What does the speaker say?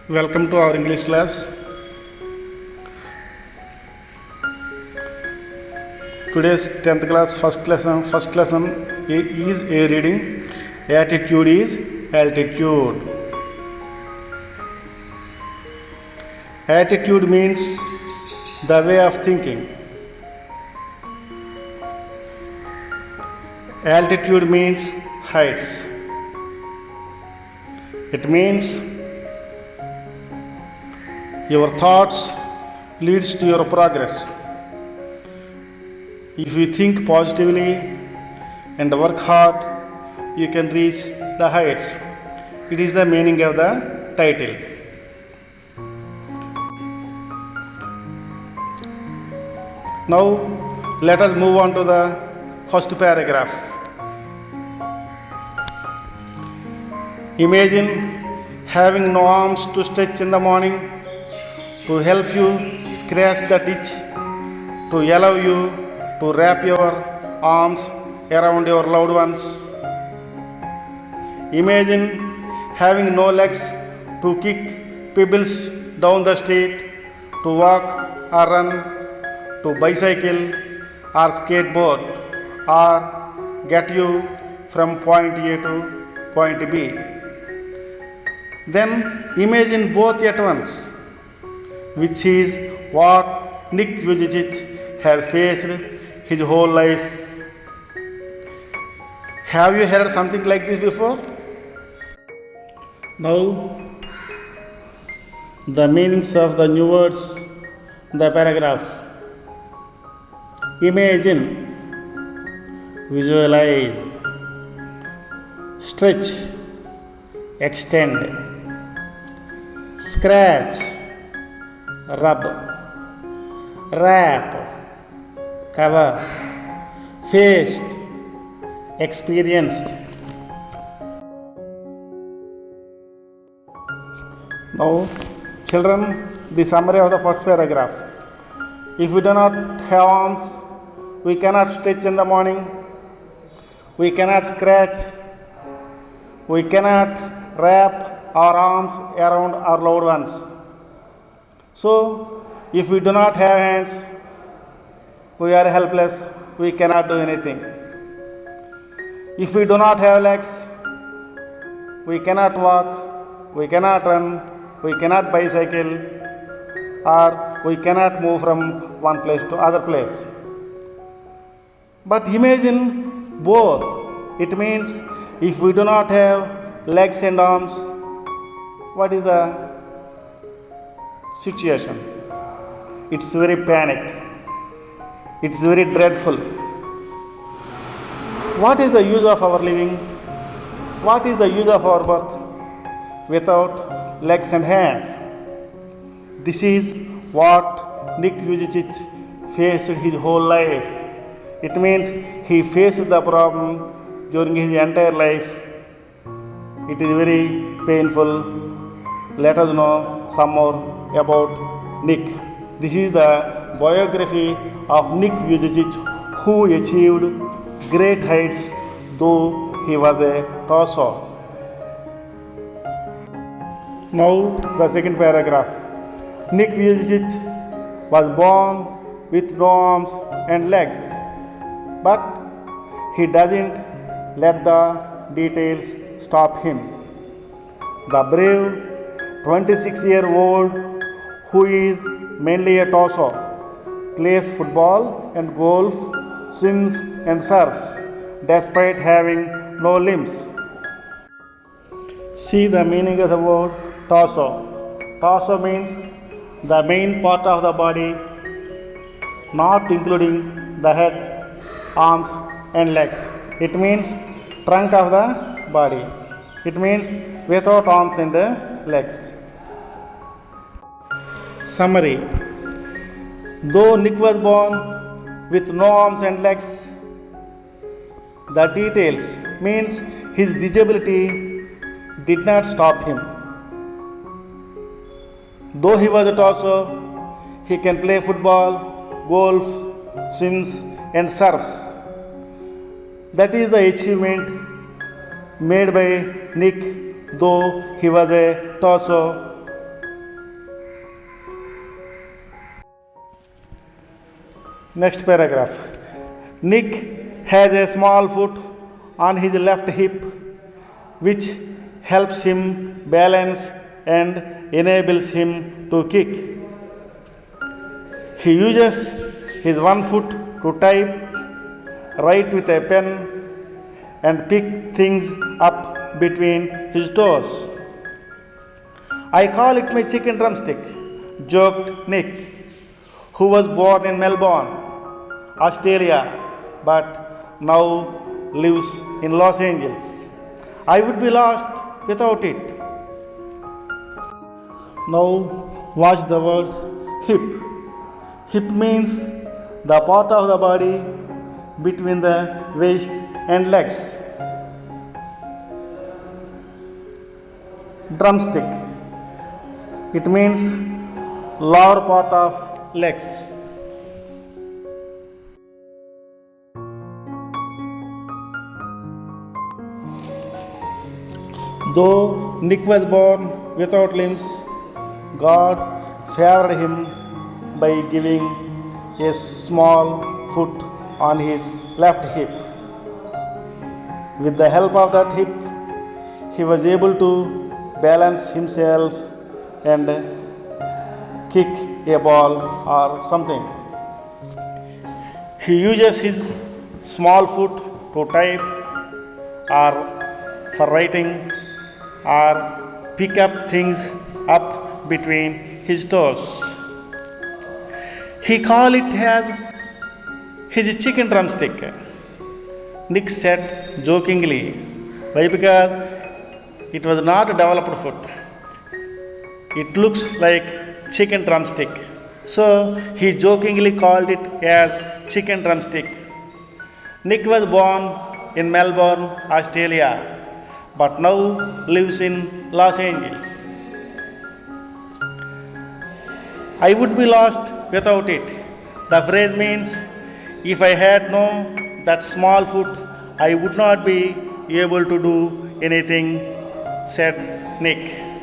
Welcome to our English class. Today's 10th class first lesson is a reading. Attitude is altitude. Attitude means the way of thinking. Altitude means heights. It means your thoughts leads to your progress. If you think positively and work hard, you can reach the heights. It is the meaning of the title. Now let us move on to the first paragraph. Imagine having no arms to stretch in the morning, to help you scratch the ditch, to allow you to wrap your arms around your loved ones. Imagine having no legs to kick pebbles down the street, to walk or run, to bicycle or skateboard, or get you from point A to point B. Then imagine both at once, which is what Nick Vujicic has faced his whole life. Have you heard something like this before? Now, the meanings of the new words, the paragraph. Imagine, visualize, stretch, extend, scratch, rub, wrap, cover, faced, experienced. Now, children, the summary of the first paragraph. If we do not have arms, we cannot stretch in the morning, we cannot scratch, we cannot wrap our arms around our loved ones. So, if we do not have hands, we are helpless, we cannot do anything. If we do not have legs, we cannot walk, we cannot run, we cannot bicycle, or we cannot move from one place to other place. But imagine both. It means if we do not have legs and arms, what is the situation? It's very panic. It's very dreadful. What is the use of our living? What is the use of our birth without legs and hands? This is what Nick Vujicic faced his whole life. It means he faced the problem during his entire life. It is very painful. Let us know some more about Nick. This is the biography of Nick Vujicic, who achieved great heights though he was a torso. Now the second paragraph. Nick Vujicic was born with no arms and legs, but he doesn't let the details stop him. The brave 26-year-old who is mainly a torso plays football and golf, swims and surfs despite having no limbs. See the meaning of the word torso. Torso means the main part of the body, not including the head, arms and legs. It means trunk of the body. It means without arms and legs. Summary. Though Nick was born with no arms and legs, the details means his disability did not stop him. Though he was a torso, he can play football, golf, swims and surfs. That is the achievement made by Nick, though he was a torso. Next paragraph. Nick has a small foot on his left hip which helps him balance and enables him to kick. He uses his one foot to type, write with a pen, and pick things up between his toes. I call it my chicken drumstick, joked Nick, who was born in Melbourne, Australia, but now lives in Los Angeles. I would be lost without it. Now watch the words hip. Hip means the part of the body between the waist and legs. Drumstick. It means lower part of legs. Though Nick was born without limbs, God favored him by giving a small foot on his left hip. With the help of that hip, he was able to balance himself and kick a ball or something. He uses his small foot to type or for writing or pick up things up between his toes. He called it as his chicken drumstick. Nick said jokingly. Why? Because it was not a developed foot. It looks like chicken drumstick. So he jokingly called it as chicken drumstick. Nick was born in Melbourne, Australia, but now lives in Los Angeles. I would be lost without it. The phrase means if I had no that small foot, I would not be able to do anything, said Nick.